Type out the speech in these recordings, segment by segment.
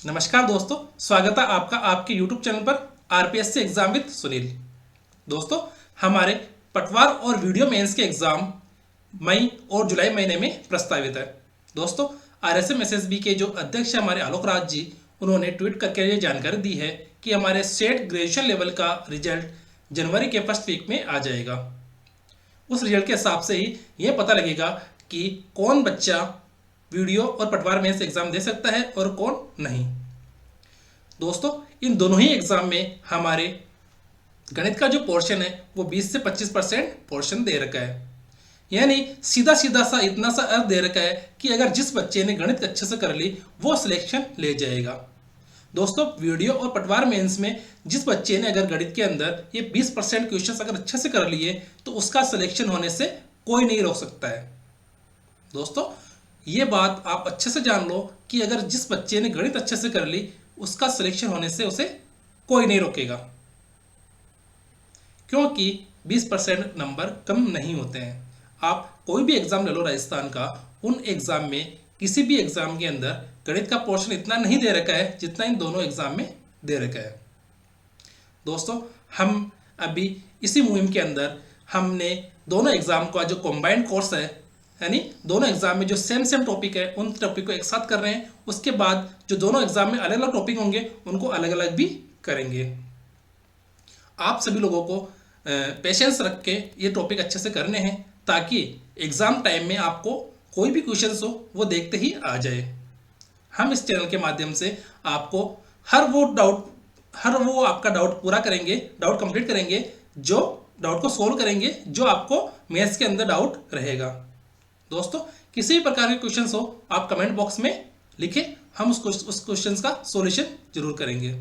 नमस्कार दोस्तों, स्वागत है आपका आपके YouTube चैनल पर आरपीएससी एग्जाम विद सुनील। दोस्तों, हमारे पटवार और वीडियो मेंस के एग्जाम मई और जुलाई महीने में प्रस्तावित है। दोस्तों, आरएसएम एसएसबी के जो अध्यक्ष हैं हमारे आलोक राज जी, उन्होंने ट्वीट करके ये जानकारी दी है कि हमारे स्टेट ग्रेजुएशन लेवल का रिजल्ट जनवरी के फर्स्ट वीक में आ जाएगा। उस रिजल्ट के हिसाब से ही ये पता लगेगा कि कौन बच्चा वीडियो और पटवार मेंस एग्जाम दे सकता है और कौन नहीं। दोस्तों, इन दोनों ही एग्जाम में हमारे गणित का जो पोर्शन है वो 20 से 25% पोर्शन दे रखा है। यानी सीधा सीधा सा इतना सा अर्थ दे रखा है कि अगर जिस बच्चे ने गणित अच्छे से कर ली वो सिलेक्शन ले जाएगा। दोस्तों, वीडियो और पटवार मेंस में जिस बच्चे ने अगर गणित के अंदर ये 20% क्वेश्चन अगर अच्छे से कर लिए तो उसका सिलेक्शन होने से कोई नहीं रोक सकता है। दोस्तों, ये बात आप अच्छे से जान लो कि अगर जिस बच्चे ने गणित अच्छे से कर ली उसका सिलेक्शन होने से उसे कोई नहीं रोकेगा, क्योंकि 20% नंबर कम नहीं होते हैं। आप कोई भी एग्जाम ले लो राजस्थान का, उन एग्जाम में किसी भी एग्जाम के अंदर गणित का पोर्शन इतना नहीं दे रखा है जितना इन दोनों एग्जाम में दे रखा है। दोस्तों, हम अभी इसी मुहिम के अंदर हमने दोनों एग्जाम का जो कंबाइंड कोर्स है, यानी दोनों एग्जाम में जो सेम सेम टॉपिक है उन टॉपिक को एक साथ कर रहे हैं। उसके बाद जो दोनों एग्जाम में अलग अलग टॉपिक होंगे उनको अलग अलग भी करेंगे। आप सभी लोगों को पेशेंस रख के ये टॉपिक अच्छे से करने हैं ताकि एग्जाम टाइम में आपको कोई भी क्वेश्चन हो वो देखते ही आ जाए। हम इस चैनल के माध्यम से आपको हर वो आपका डाउट पूरा करेंगे, डाउट कंप्लीट करेंगे, जो डाउट को सोल्व करेंगे, जो आपको मैथ्स के अंदर डाउट रहेगा। दोस्तों, किसी भी प्रकार के क्वेश्चंस हो आप कमेंट बॉक्स में लिखें, हम उस क्वेश्चन का सॉल्यूशन जरूर करेंगे।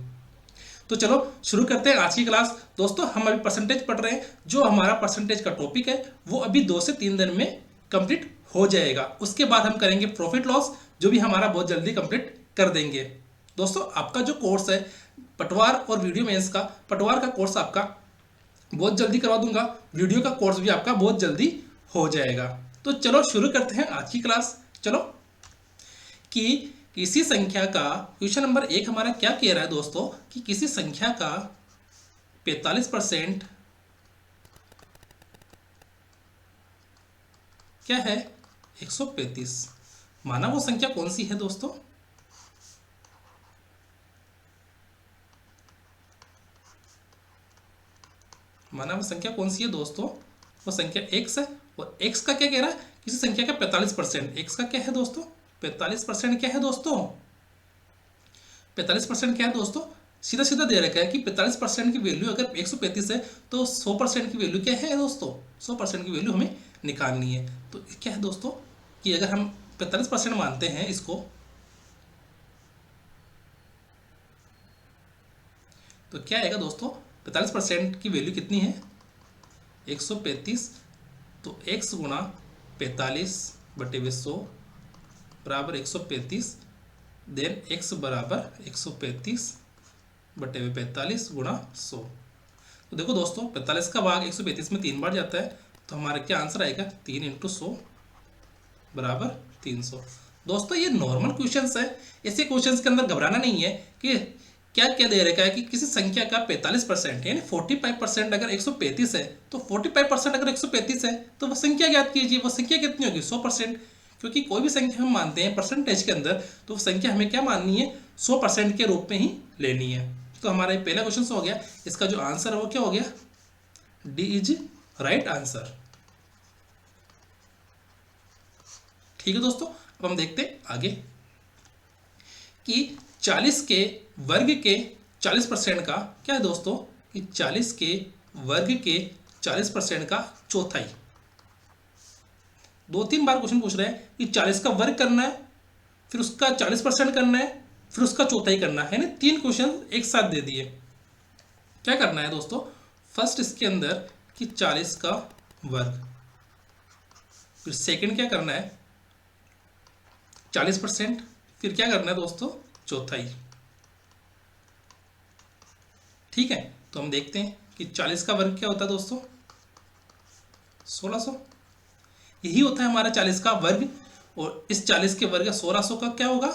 तो चलो शुरू करते हैं आज की क्लास। दोस्तों, हम अभी परसेंटेज पढ़ रहे हैं। जो हमारा परसेंटेज का टॉपिक है वो अभी 2 से 3 दिन में कंप्लीट हो जाएगा। उसके बाद हम करेंगे प्रॉफिट लॉस, जो भी हमारा बहुत जल्दी कंप्लीट कर देंगे। दोस्तों, आपका जो कोर्स है पटवार और वीडियो मेंस का, पटवार का कोर्स आपका बहुत जल्दी करवा दूंगा, वीडियो का कोर्स भी आपका बहुत जल्दी हो जाएगा। तो चलो शुरू करते हैं आज की क्लास। चलो, कि किसी संख्या का क्वेश्चन नंबर 1 हमारा क्या कह रहा है दोस्तों, कि किसी संख्या का 45% क्या है 135। माना वो संख्या कौन सी है दोस्तों? माना वो संख्या कौन सी है दोस्तों? वो संख्या x है। और x का क्या कह रहा है? किसी संख्या का 45%। x का क्या है दोस्तों? 45% क्या है दोस्तों? 45% क्या है दोस्तों? सीधा सीधा दे रखा है कि 45% की वैल्यू अगर 135 है तो 100% की वैल्यू क्या है दोस्तों? 100% की वैल्यू हमें निकालनी है। तो क्या है दोस्तों कि अगर हम 45% मानते हैं इसको, तो क्या आएगा दोस्तों? 45% की वैल्यू कितनी है? 135। तो x गुणा 45/100 बराबर 135। देन x बराबर 135/45 गुणा 100। तो देखो दोस्तों, 45 का भाग 135 में 3 बार जाता है, तो हमारा क्या आंसर आएगा? 3 × 100 बराबर 300। दोस्तों, ये नॉर्मल क्वेश्चंस है। ऐसे क्वेश्चंस के अंदर घबराना नहीं है कि क्या क्या दे रखा है कि किसी संख्या का 45% यानी 45% अगर 135 है तो 45% अगर 135 है तो वो संख्या ज्ञात कीजिए। वो संख्या कितनी होगी? 100%। क्योंकि कोई भी संख्या हम मानते हैं परसेंटेज के अंदर तो वो संख्या हमें क्या माननी है? 100% के रूप में ही लेनी है। तो हमारा ये पहला क्वेश्चन हो गया। इसका जो आंसर है वो क्या हो गया? D is right answer. ठीक है दोस्तों, अब हम देखते हैं आगे कि 40 के वर्ग के 40% का क्या है दोस्तों? कि 40 के वर्ग के 40% का चौथाई। 2-3 बार क्वेश्चन पूछ रहे हैं कि 40 का वर्ग करना है, फिर उसका 40% करना है, फिर उसका चौथाई करना है। यानी 3 क्वेश्चन एक साथ दे दिए। क्या करना है दोस्तों? फर्स्ट इसके अंदर कि 40 का वर्ग, फिर सेकंड क्या करना है? 40%, फिर क्या करना है दोस्तों? चौथाई। ठीक है, तो हम देखते हैं कि 40 का वर्ग क्या होता है दोस्तों? 1600। यही होता है हमारा 40 का वर्ग। और इस 40 के वर्ग 1600 का क्या होगा?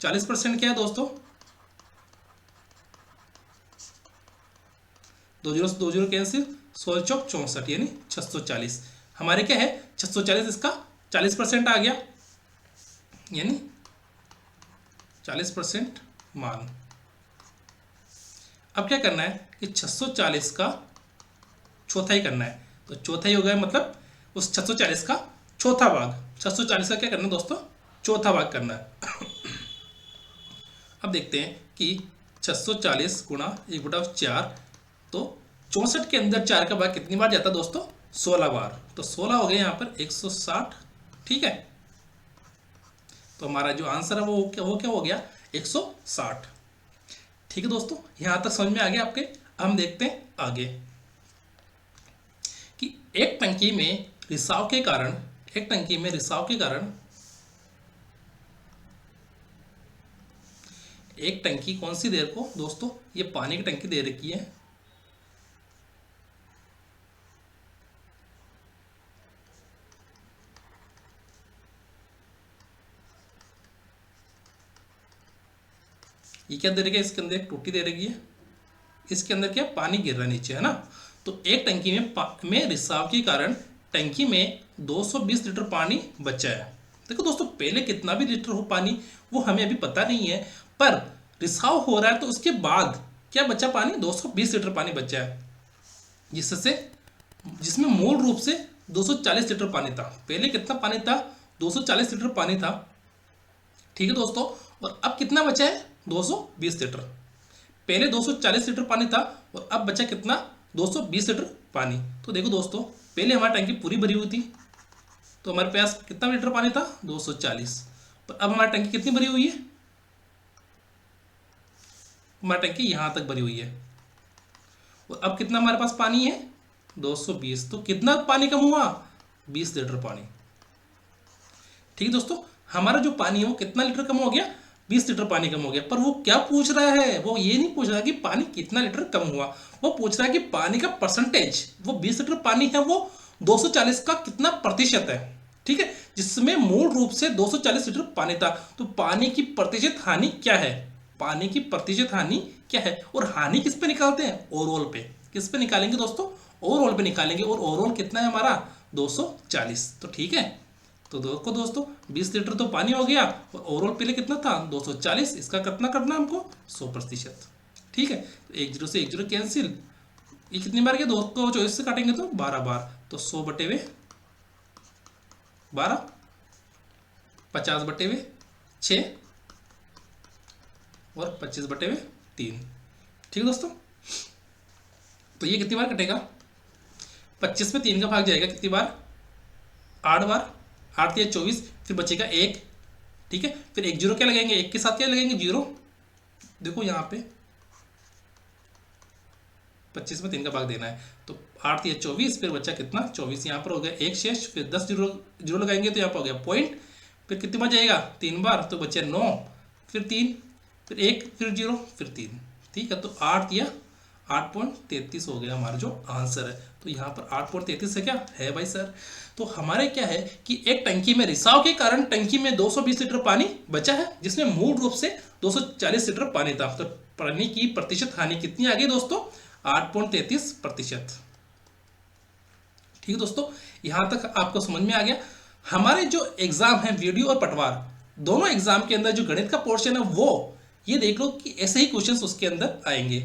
40% क्या है दोस्तों, 2 जीरो से 2 जीरो कैंसिल, 16 चौक 64 यानी 640। हमारे क्या है 640, इसका 40% आ गया यानी 40% मान। अब क्या करना है कि 640 का चौथाई करना है, तो चौथाई हो गया मतलब उस 640 का चौथा भाग। 640 का क्या करना है दोस्तों, चौथा भाग करना है। अब देखते हैं कि 640 गुणा 1/4, तो 64 के अंदर 4 का भाग कितनी बार जाता है दोस्तों, 16 बार। तो 16 हो गए यहाँ पर 160, ठीक है। तो हमारा जो आंसर है वो क्या हो गया 160। ठीक है दोस्तों, यहाँ तक समझ में आ गया आपके। हम देखते हैं आगे कि एक टंकी में रिसाव के कारण एक टंकी कौन सी देर को दोस्तों, ये पानी की टंकी दे रखी है। ये क्या दे रखी है, इसके अंदर एक टूटी दे रखी है, इसके अंदर क्या पानी गिर रहा है नीचे, है ना। तो एक टंकी में रिसाव के कारण टंकी में 220 लीटर पानी बचा है। देखो दोस्तों, पहले कितना भी लीटर हो पानी वो हमें अभी पता नहीं है, पर रिसाव हो रहा है तो उसके बाद क्या बचा पानी, 220 लीटर पानी बचा है, जिसमें मूल रूप से 240 लीटर पानी था। पहले कितना पानी था, 240 लीटर पानी था, ठीक है दोस्तों। और अब कितना बचा है, 220 लीटर। पहले 240 लीटर पानी था और अब बचा कितना, 220 लीटर पानी। तो देखो दोस्तों, पहले हमारी टंकी पूरी भरी हुई थी, तो हमारे पास कितना लीटर पानी था, 240। पर अब हमारी टंकी कितनी भरी हुई है, हमारी टंकी यहाँ तक भरी हुई है, और अब कितना हमारे पास पानी है, 220। तो कितना पानी कम हुआ, 20 लीटर पानी। ठीक है दोस्तों, हमारा जो पानी है वो कितना लीटर कम हो गया, 20 लीटर पानी कम हो गया। पर वो क्या पूछ रहा है, वो ये नहीं पूछ रहा कि पानी कितना लीटर कम हुआ, वो पूछ रहा है कि पानी का परसेंटेज। वो 20 लीटर पानी है, वो 240 का कितना प्रतिशत है, ठीक है, जिसमें मूल रूप से 240 लीटर पानी था। तो पानी की प्रतिशत हानि क्या है, पानी की प्रतिशत हानि क्या है, और हानि किस पे निकालते हैं, ओवरऑल पे। किस पे निकालेंगे दोस्तों, ओवरऑल पे निकालेंगे, और ओवरऑल कितना है हमारा, 240। तो ठीक है, तो देखो दोस्तों, 20 लीटर तो पानी हो गया, और ओवरऑल पहले कितना था, 240। इसका कितना करना हमको, 100%। ठीक है, तो 1 जीरो से 1 जीरो कैंसिल, ये कितनी बार गया, 2 को 24 से काटेंगे तो 12 बार। तो 100/12, 50/6 और 25/3। ठीक है दोस्तों, तो ये कितनी बार कटेगा, 25 में 3 का भाग जाएगा कितनी बार, 8 बार। 8 या 24, फिर बचेगा 1, ठीक है। फिर 1 जीरो क्या लगाएंगे, 1 के साथ क्या लगाएंगे, 0। देखो यहाँ पे 25 में 3 का भाग देना है, तो 8 या 24, फिर बचा कितना, 24। यहाँ पर हो गया 1 शेष, फिर 10 जीरो लगाएंगे तो यहाँ पर हो गया पॉइंट, फिर कितनी बार जाएगा, 3 बार, तो बचे 9, फिर 3, फिर 1, फिर 0, फिर 3। ठीक है, तो 8 या 8.33 हो गया हमारा जो आंसर है। तो यहाँ पर 8.33 है क्या है भाई सर। तो हमारे क्या है कि एक टंकी में रिसाव के कारण टंकी में 220 लीटर पानी बचा है, जिसमें मूल रूप से 240 लीटर पानी था। तो पानी की प्रतिशत हानि कितनी आ गई दोस्तों, 8.33%। ठीक है दोस्तों, यहां तक आपको समझ में आ गया। हमारे जो एग्जाम है वीडियो और पटवार, दोनों एग्जाम के अंदर जो गणित का पोर्शन है वो ये देख लो कि ऐसे ही क्वेश्चंस उसके अंदर आएंगे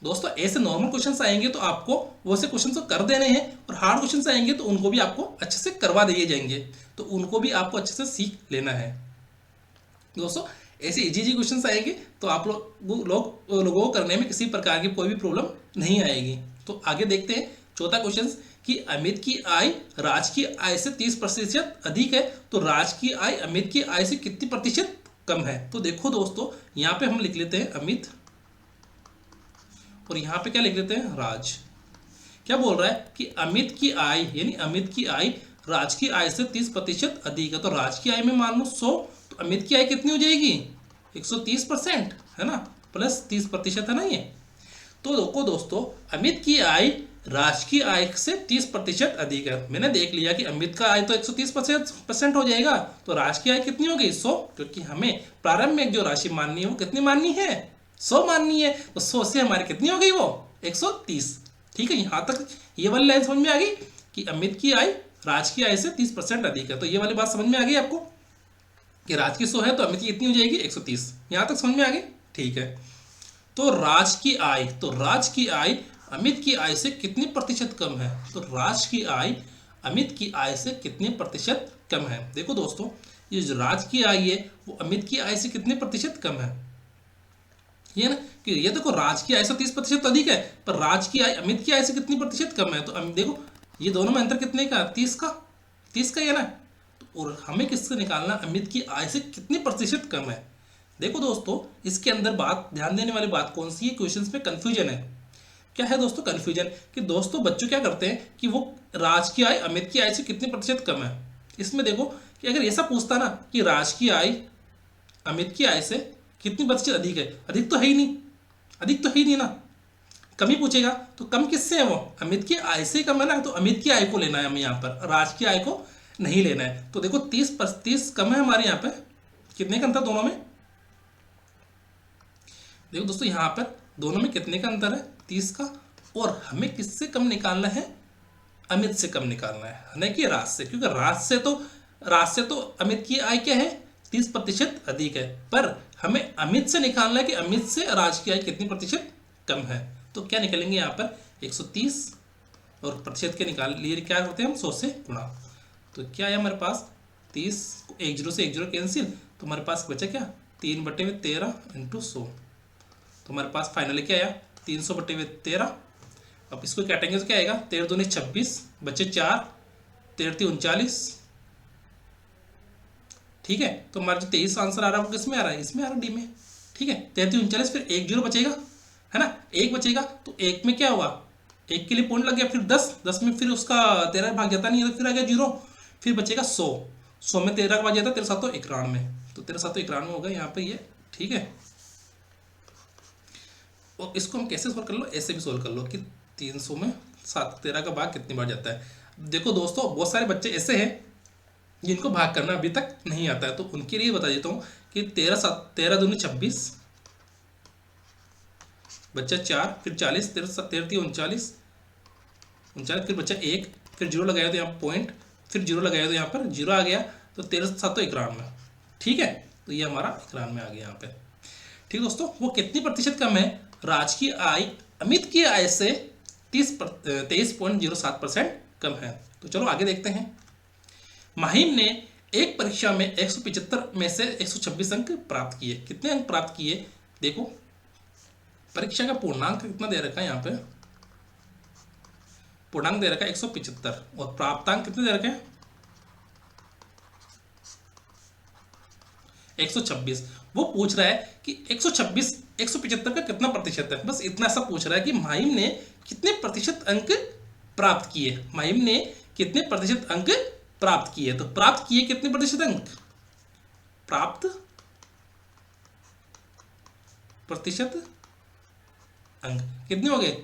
दोस्तों। ऐसे नॉर्मल क्वेश्चंस आएंगे तो आपको वैसे क्वेश्चंस तो कर देने हैं, और हार्ड क्वेश्चंस आएंगे तो उनको भी आपको अच्छे से करवा दिए जाएंगे, तो उनको भी आपको अच्छे से सीख लेना है दोस्तों। ऐसे इजी क्वेश्चंस आएंगे तो आप लोगों को करने में किसी प्रकार की कोई भी प्रॉब्लम नहीं आएगी। तो आगे देखते हैं चौथा क्वेश्चन कि अमित की आय राज की आय से 30% अधिक है, तो राज की आय अमित की आय से कितनी प्रतिशत कम है। तो देखो दोस्तों, यहाँ पे हम लिख लेते हैं अमित, और यहाँ पे क्या लिख लेते हैं, राज। क्या बोल रहा है कि अमित की आय, यानी अमित की आय राज की आय से 30% अधिक है। तो राज की आय में मान लो 100, तो अमित की आय कितनी हो जाएगी, 130%, है ना, प्लस 30% है ना ये। तो देखो दोस्तों, अमित की आय राज की आय से 30% अधिक है। मैंने देख लिया कि अमित का आय तो 130% हो जाएगा, तो राज की आय कितनी होगी 100, क्योंकि हमें प्रारंभ में जो राशि माननी है वो कितनी माननी है 100 माननी है, तो 100 से हमारी कितनी हो गई वो 130। ठीक है, यहाँ तक ये वाली लाइन समझ में आ गई कि अमित की आय राज की आय से 30% अधिक है। तो ये वाली बात समझ में आ गई आपको कि राज की 100 है तो अमित की कितनी हो जाएगी 130। यहाँ तक समझ में आ गई, ठीक है। तो राज की आय अमित की आय से कितनी प्रतिशत कम है, तो राज की आय अमित की आय से कितनी प्रतिशत कम है। देखो दोस्तों, ये जो राज की आय है वो अमित की आय से कितने प्रतिशत कम है, ये ना कि ये देखो राज की आय से 30% अधिक है, पर राज की आय अमित की आय से कितनी प्रतिशत कम है। तो देखो ये दोनों में अंतर कितने का 30 का ही है ना। तो और हमें किससे निकालना, अमित की आय से कितनी प्रतिशत कम है। देखो दोस्तों, इसके अंदर बात ध्यान देने वाली बात कौन सी है, क्वेश्चंस में कंफ्यूजन है। क्या है दोस्तों कंफ्यूजन, कि दोस्तों बच्चों क्या करते हैं कि वो राज की आय अमित की आय से कितनी प्रतिशत कम है। इसमें देखो कि अगर ऐसा पूछता ना कि राज की आय अमित की आय से कितनी प्रतिशत अधिक है, अधिक तो है ही नहीं ना, कम ही पूछेगा। तो कम किससे है, वो अमित की आय से कम है ना, तो अमित की आय को लेना है हमें यहाँ पर, राज की आय को नहीं लेना है। तो देखो 30 कम है हमारे यहाँ पे, कितने का अंतर दोनों में, देखो दोस्तों यहाँ पर दोनों में कितने का अंतर है 30 का, और हमें किससे कम निकालना है, अमित से कम निकालना है, नहीं कि राज से, क्योंकि राज से तो अमित की आय क्या है 30% अधिक है, पर हमें अमित से निकालना है कि अमित से राज की आय कितनी प्रतिशत कम है। तो क्या निकलेंगे यहाँ पर 130, और प्रतिशत के निकाल लिए क्या करते हैं हम 100 से गुणा। तो क्या है हमारे पास 30, एक जीरो से एक जीरो कैंसिल, तो हमारे पास बचा क्या 3/13 × 100। तो हमारे पास फाइनली क्या आया 300/13। अब इसको काटेंगे तो क्या आएगा 13 दूनी 26, बचे 4, 13 × 39। ठीक है, तो हमारा जो 23 आंसर आ रहा है वो किस में आ रहा है, इसमें आ रहा है डी में। ठीक है, 13 × 39, फिर एक जीरो बचेगा, है ना, एक बचेगा, तो एक में क्या हुआ, एक के लिए पॉइंट लग गया, फिर 10 में फिर उसका 13 भाग जाता नहीं है, तो फिर आ गया जीरो, फिर बचेगा 100 में 13 का भाग जाता है 13 7 91, तो 13 7 91 होगा यहाँ पे ये। ठीक है, और इसको हम कैसे सोल्व कर लो, ऐसे भी सोल्व कर लो कि 300 में 13 का भाग कितनी बार जाता है। देखो दोस्तों, बहुत सारे बच्चे ऐसे हैं जिनको भाग करना अभी तक नहीं आता है, तो उनके लिए बता देता हूँ कि 13 दूनी 26, बच्चा 4, फिर 40, 13 39, फिर बच्चा 1, फिर जीरो लगाया तो यहाँ पॉइंट, फिर जीरो लगाया तो यहाँ पर जीरो आ गया, तो 13 7 91। ठीक है, तो ये हमारा 91 आ गया यहाँ पे। ठीक दोस्तों, वो कितनी प्रतिशत कम है, राज की आय अमित की आय से 23.07% कम है। तो चलो आगे देखते हैं। माहिम ने एक परीक्षा में 175 में से 126 अंक प्राप्त किए। कितने अंक प्राप्त किए, देखो परीक्षा का पूर्णांक कितना दे रखा है, यहाँ पे पूर्णांक दे रखा है 175, और प्राप्तांक कितने दे रखे हैं 126। वो पूछ रहा है कि 126 175 का कितना प्रतिशत है, बस इतना सा पूछ रहा है कि माहिम ने कितने प्रतिशत अंक प्राप्त किए, माहिम ने कितने प्रतिशत अंक प्राप्त किए। तो प्राप्त किए कितने प्रतिशत अंक, प्राप्त प्रतिशत अंक कितने हो गए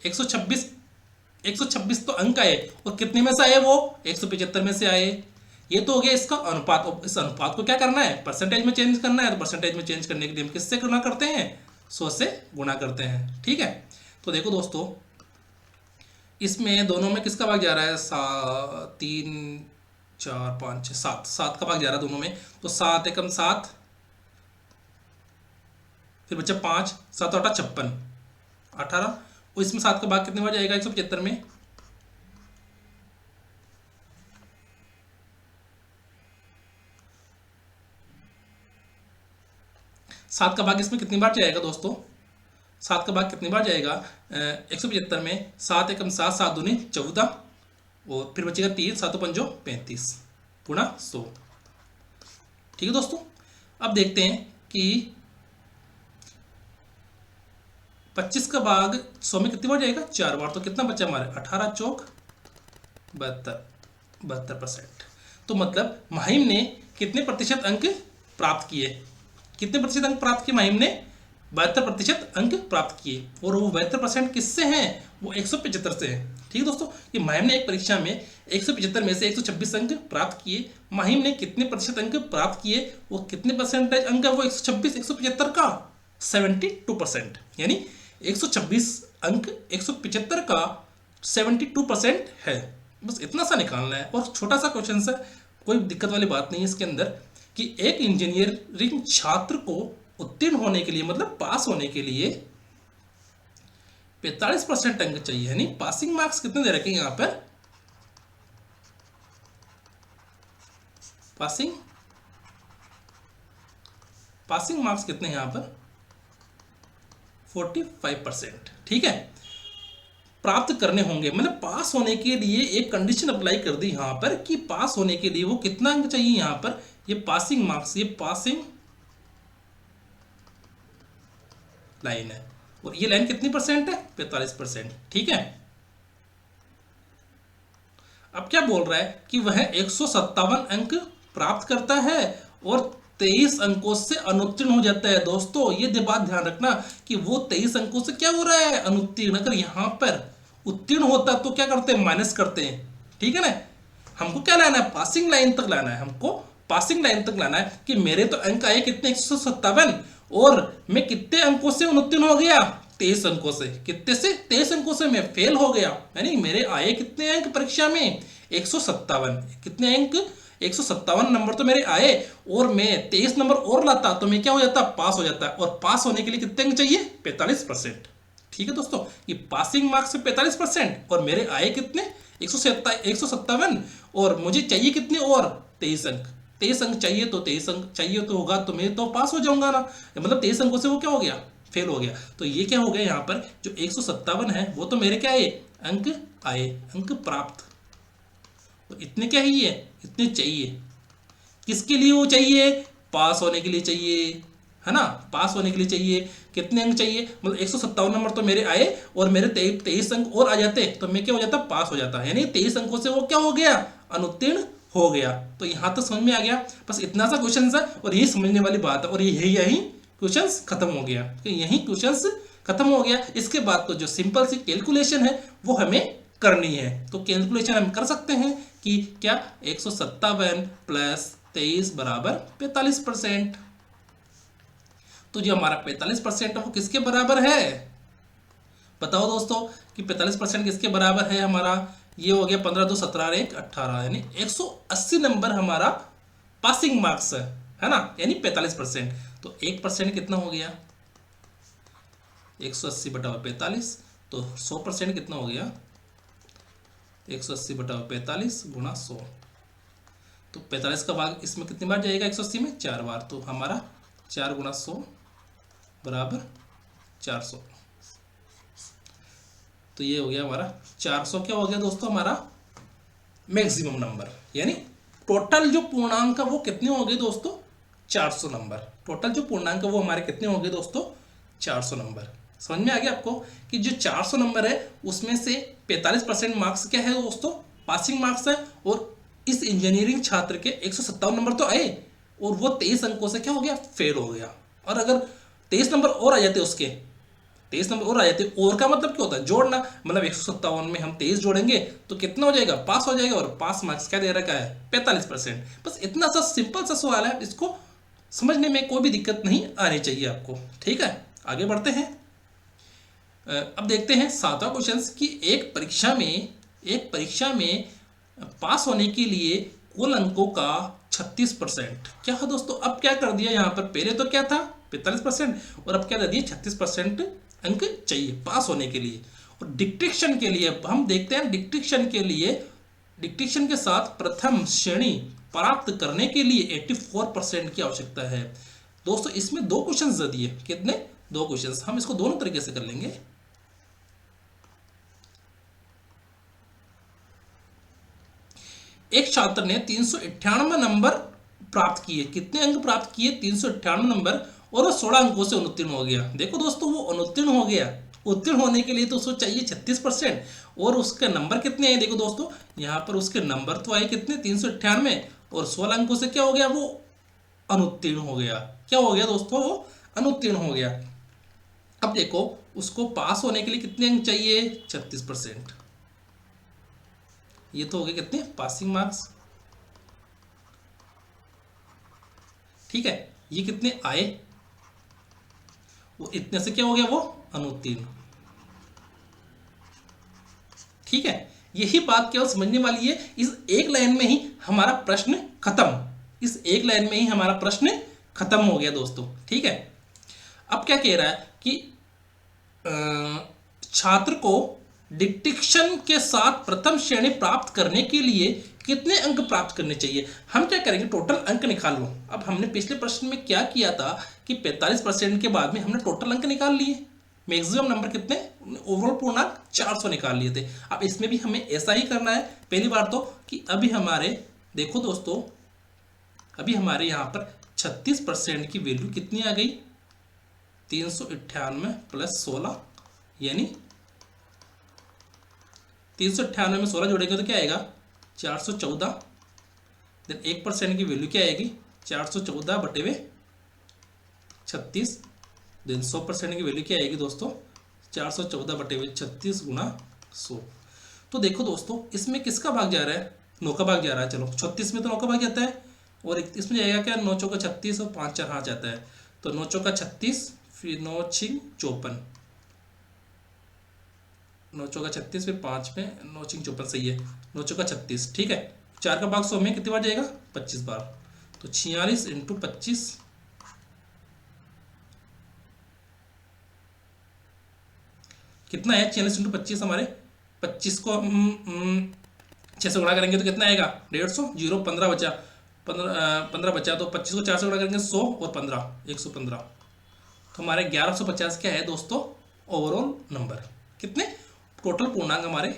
126 तो अंक आए, और कितने में से आए वो 175 में से आए। ये तो हो गया इसका अनुपात, और इस अनुपात को क्या करना है परसेंटेज में चेंज करना है। तो परसेंटेज में चेंज करने के लिए हम किससे गुणा करते हैं 100 से गुणा करते हैं। ठीक है, तो देखो दोस्तों, इसमें दोनों में किसका भाग जा रहा है 3 4 5 6 7 का भाग जा रहा है दोनों में। तो 7 एकम 7, फिर बच्चा 5, 7 8 56 18, और इसमें 7 का भाग कितने बार जाएगा 175 में, सात का भाग इसमें कितनी बार जाएगा दोस्तों, 7 का भाग कितनी बार जाएगा 175 में, 7 एकम 7, 7 दूनी 14, और फिर बचेगा 3, 7 5 35 गुणा 100। ठीक है दोस्तों, अब देखते हैं कि 25 का भाग 100 में कितनी बार जाएगा 4 बार, तो कितना बचा हमारे 18 चौक 72%। तो मतलब माहिम ने कितने प्रतिशत अंक प्राप्त किए, कितने प्रतिशत अंक प्राप्त किए माहिम ने 72% अंक प्राप्त किए, और वो 72% किससे हैं, वो 175 से है। ठीक है दोस्तों, कि माहिम ने एक परीक्षा में 175 में से 126 अंक प्राप्त किए। माहिम ने कितने प्रतिशत अंक प्राप्त किए, वो कितने परसेंटेज अंक है, वो 126 175 का 72%, यानी 126 अंक 175 का 72% है। बस इतना सा निकालना है, और छोटा सा क्वेश्चन है, कोई दिक्कत वाली बात नहीं है इसके अंदर, कि एक इंजीनियरिंग छात्र को उत्तीर्ण होने के लिए, मतलब पास होने के लिए 45% अंक चाहिए, यानी पासिंग मार्क्स कितने दे रखे हैं यहां पर, पासिंग मार्क्स कितने हैं यहां पर, 45%। ठीक है, प्राप्त करने होंगे, मतलब पास होने के लिए एक कंडीशन अप्लाई कर दी यहां पर, कि पास होने के लिए वो कितना अंक चाहिए यहां पर, ये पासिंग मार्क्स, ये पासिंग लाइन है, और ये लाइन कितनी परसेंट है, 45%। ठीक है, अब क्या बोल रहा है कि वह 157 अंक प्राप्त करता है और 23 अंकों से अनुत्तीर्ण हो जाता है। दोस्तों ये बात ध्यान रखना कि वो 23 अंकों से क्या हो रहा है, अनुत्तीर्ण। अगर यहां पर उत्तीर्ण होता तो क्या करते हैं, माइनस करते हैं। ठीक है ना, हमको क्या लाना है, पासिंग लाइन तक लाना है, हमको पासिंग लाइन तक लाना है, कि मेरे तो अंक आए कितने, 157, और मैं कितने अंकों से अनुत्तीर्ण हो गया, 23 अंकों से। कितने से, 23 अंकों से मैं फेल हो गया, यानी मेरे आए कितने अंक परीक्षा में, 157। कितने अंक, 157 नंबर तो मेरे आए, और मैं 23 नंबर और लाता तो मैं क्या हो जाता, पास हो जाता। और पास होने के लिए कितने अंक चाहिए, 45%। ठीक है दोस्तों, ये पासिंग मार्क्स से 45%, और मेरे आए कितने, 157, और मुझे चाहिए कितने, और 23 अंक। 23 अंक चाहिए, तो 23 अंक चाहिए तो होगा, तो मैं तो पास हो जाऊंगा ना, मतलब 23 अंकों से वो क्या हो गया, फेल हो गया। तो ये क्या हो गया यहाँ पर, जो 157 है वो तो मेरे क्या आए, अंक आए, अंक प्राप्त। तो इतने क्या ही है, इतने चाहिए, किसके लिए वो चाहिए, पास होने के लिए चाहिए, है ना, पास होने के लिए चाहिए। कितने अंक चाहिए, मतलब 157 नंबर तो मेरे आए, और मेरे 23 अंक और आ जाते तो मैं क्या हो जाता, पास हो जाता, यानी 23 अंकों से वो क्या हो गया, अनुत्तीर्ण हो गया। तो यहां तक समझ में आ गया, बस इतना सा क्वेश्चन है, और यही समझने वाली बात है, और यही क्वेश्चंस खत्म हो गया, कि यही क्वेश्चंस खत्म हो गया। इसके बाद तो जो सिंपल सी कैलकुलेशन है वो हमें करनी है। तो कैलकुलेशन हम कर सकते हैं कि क्या, 157 प्लस 23 बराबर 45%। तो जो हमारा 45% है वो किसके बराबर है, बताओ दोस्तों, कि 45% किसके बराबर है हमारा, ये हो गया 15 2 17 1 18, यानी 180 नंबर हमारा पासिंग मार्क्स है ना, यानी 45%। तो 1% कितना हो गया, 180 बटा 45, तो 100% कितना हो गया, 180 बटा 45 गुणा 100। तो 45 का भाग इसमें कितनी बार जाएगा, 180 में 4 बार, तो हमारा 4 गुणा 100 बराबर 400। तो ये हो गया हमारा 400, क्या हो गया दोस्तों, हमारा मैक्सिमम नंबर, यानी टोटल जो पूर्णांक है वो कितने हो गए दोस्तों, 400 नंबर। टोटल जो पूर्णांक वो हमारे कितने हो गए दोस्तों, 400 नंबर। समझ में आ गया आपको कि जो 400 नंबर है उसमें से 45% मार्क्स क्या है दोस्तों, पासिंग मार्क्स है। और इस इंजीनियरिंग छात्र के 157 नंबर तो आए, और वो 23 अंकों से क्या हो गया, फेल हो गया। और अगर 23 नंबर और आ जाते, उसके 23 नंबर और आ जाते, और का मतलब क्या होता है, जोड़ना, मतलब 157 में हम 23 जोड़ेंगे तो कितना हो जाएगा, पास हो जाएगा। और पास मार्क्स क्या दे रखा है, 45%। बस इतना सा सिंपल सा सवाल है, इसको समझने में कोई भी दिक्कत नहीं आनी चाहिए आपको। ठीक है, आगे बढ़ते हैं। अब देखते हैं 7वां क्वेश्चन, कि एक परीक्षा में पास होने के लिए कुल अंकों का 36%। क्या है दोस्तों, अब क्या कर दिया यहाँ पर, पहले तो क्या था 45%, और अब क्या कर दिया 36% अंक चाहिए पास होने के लिए। और डिक्टेशन के लिए हम देखते हैं, डिक्टेशन के साथ प्रथम श्रेणी प्राप्त करने के लिए 84% की आवश्यकता है। दोस्तों इसमें 2 क्वेश्चन दिए, कितने, 2 क्वेश्चन, हम इसको दोनों तरीके से कर लेंगे। एक छात्र ने 398 नंबर प्राप्त किए, कितने अंक प्राप्त किए, 398 नंबर, और वो 16 अंकों से अनुत्तीर्ण हो गया। देखो दोस्तों वो अनुत्तीर्ण हो गया, उत्तीर्ण होने के लिए तो उसको चाहिए 36%, और उसके नंबर कितने हैं, देखो दोस्तों यहाँ पर उसके नंबर तो आए कितने, 398, और 16 अंकों से क्या हो गया, वो अनुत्तीर्ण हो गया। क्या हो गया दोस्तों, वो अनुत्तीर्ण हो गया। अब देखो उसको पास होने के लिए कितने अंक चाहिए, 36%। ये तो हो गए कितने, पासिंग मार्क्स। ठीक है, ये कितने आए, वो इतने से क्या हो गया, वो अनुत्तीर्ण। ठीक है, यही बात केवल समझने वाली है। इस एक लाइन में ही हमारा प्रश्न खत्म, इस एक लाइन में ही हमारा प्रश्न खत्म हो गया दोस्तों। ठीक है, अब क्या कह रहा है कि छात्र को डिक्टेशन के साथ प्रथम श्रेणी प्राप्त करने के लिए कितने अंक प्राप्त करने चाहिए। हम क्या करेंगे, टोटल अंक निकाल लो। अब हमने पिछले प्रश्न में क्या किया था कि 45% के बाद में हमने टोटल अंक निकाल लिए, मैक्सिमम नंबर कितने, ओवरऑल पूर्णांक 400 निकाल लिए थे। अब इसमें भी हमें ऐसा ही करना है। पहली बार तो कि अभी हमारे देखो दोस्तों, अभी हमारे यहाँ पर 36% की वैल्यू कितनी आ गई, 398 प्लस 16, यानी 398 में 16 जोड़ेंगे तो क्या आएगा, 414। देन 1% की वैल्यू क्या आएगी, 414 बटे में 36। देन 100% की वैल्यू क्या आएगी दोस्तों, 414 बटे में 36 गुणा 100। तो देखो दोस्तों, इसमें किसका भाग जा रहा है, 9 का भाग जा रहा है। चलो 36 में तो 9 का भाग जाता है, और इसमें जाएगा क्या, 9 चौका 36 और 5 4 हाथ जाता है, तो 9 चौका 36, फिर 9 छिंग 54, 9 चौका 36, फिर 5 में 9 छिंग 54, सही है, 9 चौका 36। ठीक है, 4 का भाग 100 में कितनी बार जाएगा, 25 बार, तो 46 इंटू 25, कितना है, 46 इंटू 25 हमारे 25 को 6 से गुणा करेंगे तो कितना आएगा, 150, 0 15 बचा, 15 बचा, तो 25 को 4 से गुणा करेंगे 100 और 15 115, तो हमारे 1150 क्या है दोस्तों, ओवरऑल नंबर। कितने, टोटल पूर्णांक हमारे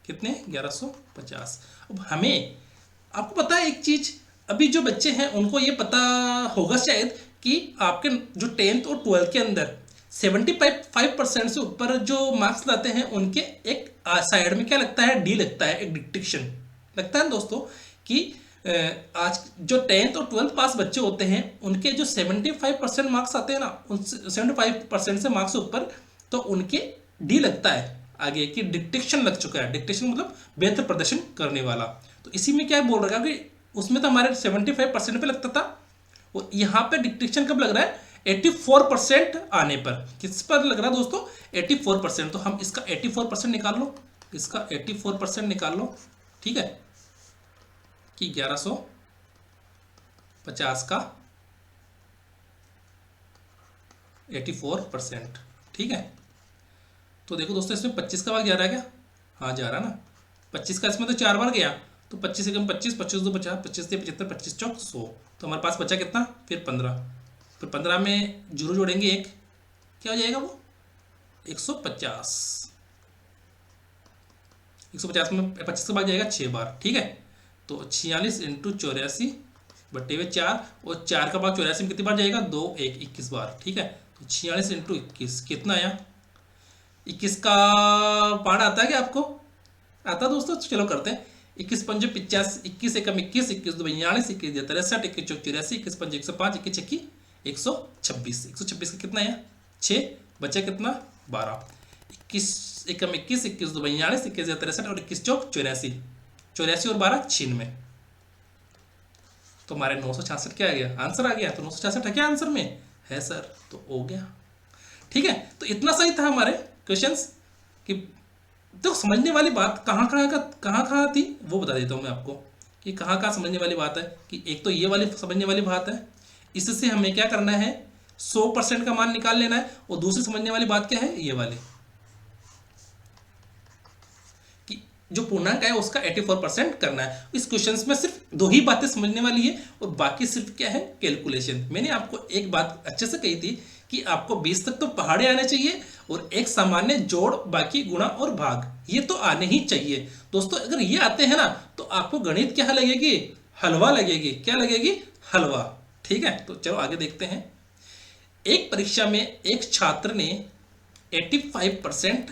कितने, 1150। अब हमें, आपको पता है एक चीज, अभी जो बच्चे हैं उनको ये पता होगा शायद कि आपके जो 10th और 12th के अंदर 75% से ऊपर जो मार्क्स लाते हैं उनके एक साइड में क्या लगता है, डी लगता है, एक डिक्टेशन लगता है दोस्तों। कि आज जो 10th और 12th पास बच्चे होते हैं उनके जो 75% मार्क्स आते हैं ना, उन 75% से मार्क्स ऊपर, तो उनके डी लगता है आगे कि डिक्टेशन लग चुका है। डिक्टेशन मतलब बेहतर प्रदर्शन करने वाला। तो इसी में क्या बोल रहा है कि उसमें तो हमारे 75% पे लगता था, और यहाँ पे डिक्टेशन कब लग रहा है, 84% आने पर। किस पर लग रहा है दोस्तों, 84%। तो हम इसका 84% निकाल लो, इसका 84% निकाल लो। ठीक है, कि 1150 का 84%। ठीक है, तो देखो दोस्तों इसमें 25 का भाग जा रहा है क्या, हाँ जा रहा है ना, 25 का इसमें तो 4 बार गया, तो 25 एकम 25, 25 दो 50, 25 से 75, 25 चौक 100, तो हमारे पास बचा कितना, फिर 15, फिर 15 में जीरो जोड़ेंगे एक, क्या हो जाएगा वो 150। 150 में 25 का भाग जाएगा 6 बार। ठीक है, तो 46 इंटू 84 बट्टे हुए 4, और 4 का भाग 84 में कितनी बार जाएगा, 2 1 21 बार। ठीक है, तो 46 इंटू 21 कितना आया, 21 का पार्ट आता है क्या आपको, आता है दोस्तों, चलो करते हैं। 21 पंजे 50, 21 एकम 21, 21 दो 42, 21 या 63, 21 चौक 84, 21 पंजे 105, 21 छक्की 126। 126 का कितना है 6, बचा कितना 12। 21 एकम 21, 21 दो 42, 21 या 63 और 21 चौक 84, 84 और 12 96, तो हमारे 966 क्या आ गया, आंसर आ गया। तो 966 है क्या आंसर में, है सर, तो हो गया। ठीक है, तो इतना सही था हमारे क्वेश्चंस कि, तो समझने वाली बात कहाँ थी वो बता देता हूँ मैं आपको कि कहाँ समझने वाली बात है। कि एक तो ये वाली समझने वाली बात है, इससे हमें क्या करना है, 100% का मान निकाल लेना है। और दूसरी समझने वाली बात क्या है, ये वाली कि जो पूर्णांक है उसका 84% करना है। इस क्वेश्चन में सिर्फ 2 ही बातें समझने वाली है, और बाकी सिर्फ क्या है, कैलकुलेशन। मैंने आपको एक बात अच्छे से कही थी कि आपको 20 तक तो पहाड़े आने चाहिए, और एक सामान्य जोड़, बाकी गुणा और भाग, ये तो आने ही चाहिए दोस्तों। अगर ये आते हैं ना तो आपको गणित क्या लगेगी, हलवा लगेगी। क्या लगेगी, हलवा। ठीक है, तो चलो आगे देखते हैं। एक परीक्षा में एक छात्र ने 85%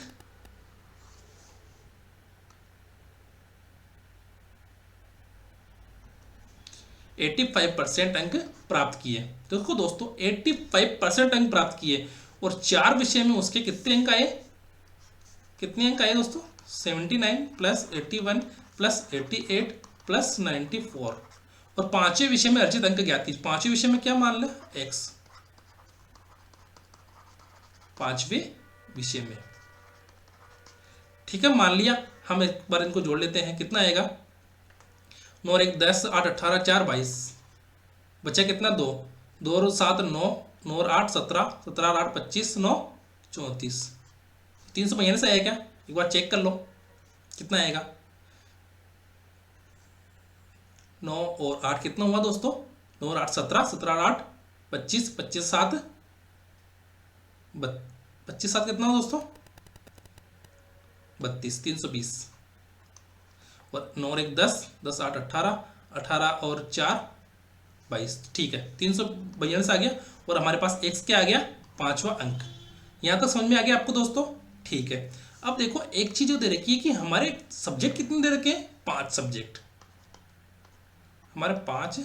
85% अंक प्राप्त किए। तो देखो दोस्तों 85% अंक प्राप्त किए और 4 विषय में उसके कितने अंक आए, कितने अंक आए दोस्तों, 79 प्लस 81 प्लस 88 प्लस 94 और पांचवें विषय में अर्जित अंक ज्ञात कीजिए। पांचवें विषय में क्या मान लें, एक्स, पांचवें विषय में, ठीक है मान लिया। हम एक बार इनको जोड़ लेते हैं, कितना आएगा, 9 और 1 10, 8 18 4 22, बचा कितना 2, 2 और 7 9, 9 और 8 17, 17 और 8 25, 9 34, 392 से आया क्या, एक बार चेक कर लो कितना आएगा। 9 और 8 कितना हुआ दोस्तों, 9 और 8 17, 17 और 8 25, 25 7 25 7 कितना हुआ दोस्तों, 32, 320 और 9 और 1 10, 10 8 18, 18 और 4 22, ठीक है 392 आ गया और हमारे पास x क्या आ गया, पांचवा अंक। यहां तक समझ में आ गया आपको दोस्तों, ठीक है। अब देखो एक चीज जो दे रखी है कि हमारे सब्जेक्ट कितने दे रखे हैं, 5 सब्जेक्ट, हमारे 5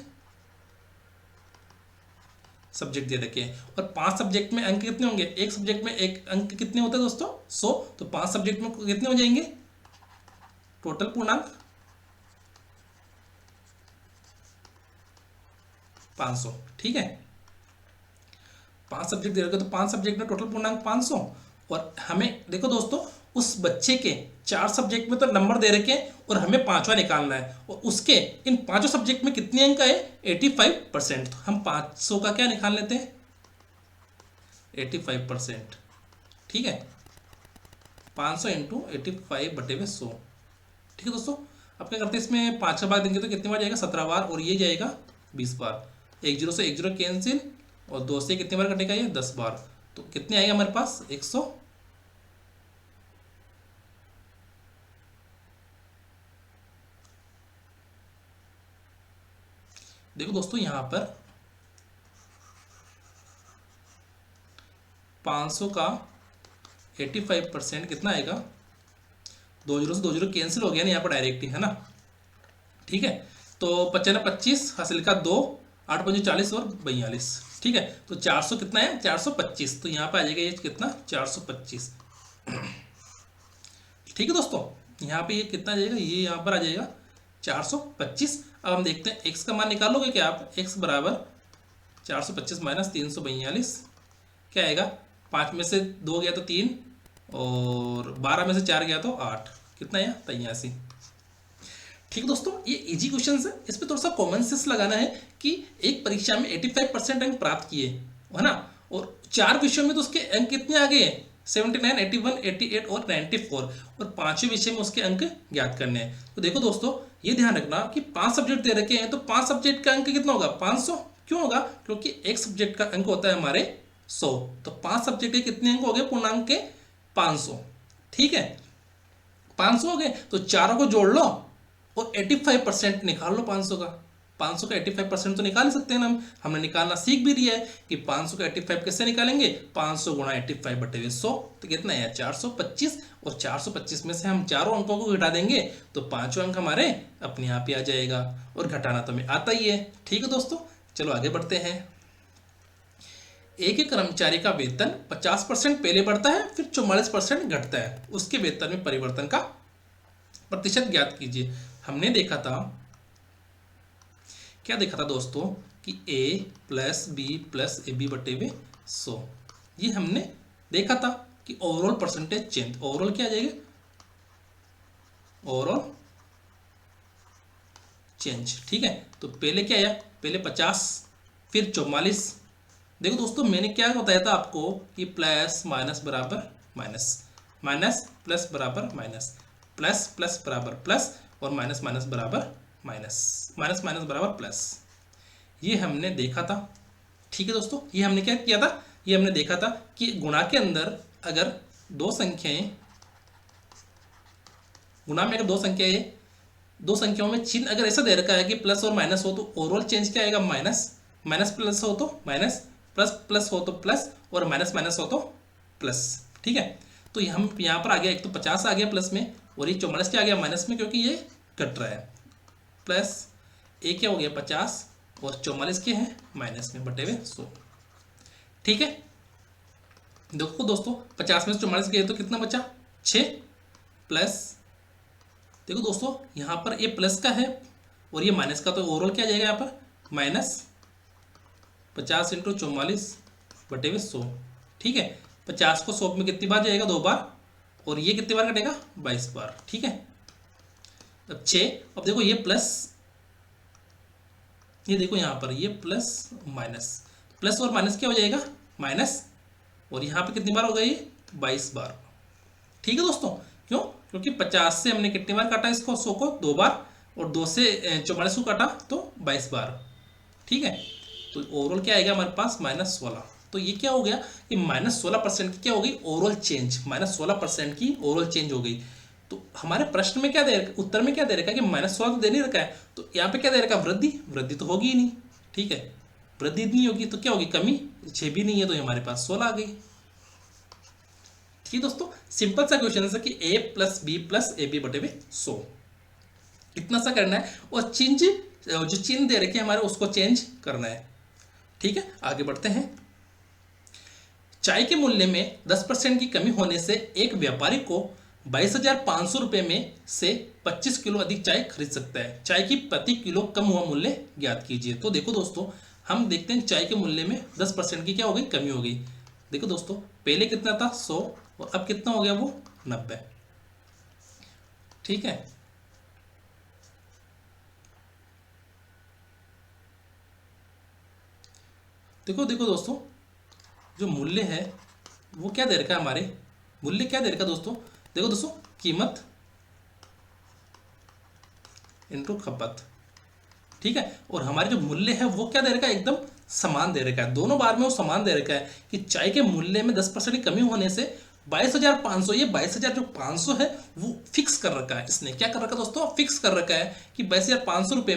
सब्जेक्ट दे रखे हैं और 5 सब्जेक्ट में अंक कितने होंगे, एक सब्जेक्ट में एक अंक कितने होते हैं दोस्तों, 100, तो 5 सब्जेक्ट में कितने हो जाएंगे टोटल पूर्णांक, 500, ठीक है। 5 सब्जेक्ट दे रखे तो 5 सब्जेक्ट में टोटल पूर्णांक 500 और हमें देखो दोस्तों उस बच्चे के 4 सब्जेक्ट में तो नंबर दे रखे हैं और हमें पांचवा निकालना है और उसके इन पांचों सब्जेक्ट में कितने अंक आए, 85%। तो हम 500 का क्या निकाल लेते हैं, 85%, ठीक है, 500 इंटू 85/100, ठीक है दोस्तों। अब क्या करते हैं, इसमें 5 का भाग देंगे तो कितनी बार जाएगा, 17 बार और ये जाएगा 20 बार, 1 0 से 1 0 कैंसिल और 2 से कितनी बार कटेगा ये 10 बार, तो कितने आएगा हमारे पास 100, देखो दोस्तों यहां पर 500 का 85% कितना आएगा, 2 0 से 2 0 कैंसिल हो गया ना यहाँ पर डायरेक्ट ही, है ना, ठीक है। तो 95 25 हासिल का 2, 8 5 40 और 42, ठीक है। तो 400 कितना है, 425, तो यहाँ पे आ जाएगा ये कितना 425, ठीक है दोस्तों। यहाँ पे ये कितना आ जाएगा, ये यहाँ पर आ जाएगा 425। अब हम देखते हैं x का मान निकालोगे क्या आप, x बराबर 425 माइनस 342 क्या आएगा, 5 में से 2 गया तो 3 और 12 में से 4 गया तो 8, कितना आया 83, ठीक है दोस्तों। ये इजी क्वेश्चन है, इस पर थोड़ा सा कॉमन सेंस लगाना है कि एक परीक्षा में 85% अंक प्राप्त किए, है ना, और 4 विषयों में तो उसके अंक कितने आ गए, 79 81 88 और 94 और 5वें विषय में उसके अंक ज्ञात करने हैं। तो देखो दोस्तों ये ध्यान रखना कि 5 सब्जेक्ट दे रखे हैं तो 5 सब्जेक्ट का अंक कितना होगा, 500, क्यों होगा, क्योंकि एक सब्जेक्ट का अंक होता है हमारे 100, तो 5 सब्जेक्ट के कितने अंक हो गए पूर्णांक के 500, ठीक है, 500 हो गए तो चारों को जोड़ लो और 85% निकाल लो 500 का, 500 का 85% तो निकाल सकते हैं ना, हमने निकालना सीख भी दिया है कि 500 का 85 कैसे निकालेंगे, 500 गुणा 85/100, तो कितना है 425 और 425 में से हम चारों अंकों को घटा देंगे तो पांचों अंक हमारे अपने आप ही आ जाएगा और घटाना तो हमें आता ही है, ठीक है दोस्तों। चलो आगे बढ़ते हैं। एक कर्मचारी का वेतन 50% पहले बढ़ता है फिर 44% घटता है, उसके वेतन में परिवर्तन का प्रतिशत ज्ञात कीजिए। हमने देखा था, क्या देखा था दोस्तों कि a plus B plus AB/100, ये हमने देखा था कि ओवरऑल परसेंटेज चेंज, ओवरऑल क्या आ जाएगा, ओवरऑल चेंज, ठीक है। तो पहले क्या आया, पहले 50 फिर 44। देखो दोस्तों मैंने क्या बताया था आपको कि प्लस माइनस बराबर माइनस, माइनस प्लस बराबर माइनस, प्लस प्लस बराबर प्लस और माइनस माइनस बराबर माइनस, माइनस माइनस बराबर प्लस, ये हमने देखा था, ठीक है दोस्तों। ये हमने क्या किया था, ये हमने देखा था कि गुणा के अंदर अगर दो संख्याएं, गुणा में अगर दो संख्याओं में चिन्ह अगर ऐसा दे रखा है कि प्लस और माइनस हो तो ओवरऑल चेंज क्या आएगा, माइनस, माइनस प्लस हो तो माइनस, प्लस प्लस हो तो प्लस और माइनस माइनस हो तो प्लस, ठीक है। तो हम यहाँ पर आ गया, एक तो 50 आ गया प्लस में और ये 44 क्या आ गया माइनस में, क्योंकि ये कट रहा है, प्लस ए क्या हो गया 50 और 44 के हैं माइनस में बटे हुए 100। ठीक है, देखो दोस्तों 50 में से 44 गए तो कितना बचा 6 प्लस, देखो दोस्तों यहाँ पर ये प्लस का है और ये माइनस का, तो ओवरऑल क्या आ जाएगा यहाँ पर माइनस 50 इंटू 44 बटे हुए 100। ठीक है, 50 को 100 में कितनी बार जाएगा 2 बार, और ये कितनी बार कटेगा 22 बार। ठीक है, अब 6, अब देखो ये प्लस, ये देखो यहाँ पर ये प्लस माइनस, प्लस और माइनस क्या हो जाएगा माइनस, और यहाँ पे कितनी बार होगा ये 22 बार। ठीक है दोस्तों, क्यों, क्योंकि 50 से हमने कितनी बार काटा इसको 100 को 2 बार, और 2 से 44 को काटा तो 22 बार। ठीक है, तो ओवरऑल क्या आएगा हमारे पास -16। तो ये क्या हो गया कि -16% की क्या हो गई ओवरऑल चेंज, -16% की ओवरऑल चेंज हो गई। तो हमारे प्रश्न में क्या दे रखा, उत्तर में क्या दे रखा है कि -16 तो दे नहीं रखा है, तो यहाँ पे क्या दे रखा है वृद्धि, वृद्धि तो होगी ही नहीं। ठीक है, वृद्धि नहीं होगी तो क्या होगी कमी, 6 भी नहीं है तो हमारे पास 16 आ गई। ठीक है दोस्तों, सिंपल सा क्वेश्चन है कि a plus B plus A B बटे में 100, इतना सा करना है, और चेंज जो चिन्ह दे रखे हमारे उसको चेंज करना है। ठीक है, आगे बढ़ते हैं। चाय के मूल्य में 10% की कमी होने से एक व्यापारी को 22,500 रुपये में से 25 किलो अधिक चाय खरीद सकता है। चाय की प्रति किलो कम हुआ मूल्य ज्ञात कीजिए। तो देखो दोस्तों, हम देखते हैं चाय के मूल्य में 10% की क्या हो गई कमी हो गई। देखो दोस्तों, पहले कितना था 100 और अब कितना हो गया वो 90। ठीक है, देखो देखो दोस्तों, जो मूल्य है वो क्या दे रखा है हमारे, मूल्य क्या दे रखा है दोस्तों, देखो दोस्तों कीमत इनटू खपत। ठीक है, और हमारे जो मूल्य है वो क्या दे रखा है एकदम समान दे रखा है, दोनों बार में वो समान दे रखा है कि चाय के मूल्य में 10% की कमी होने से 22,500, ये 22,500 है वो फिक्स कर रखा है। इसने क्या कर रखा है दोस्तों, फिक्स कर रखा है कि 22,500 रुपये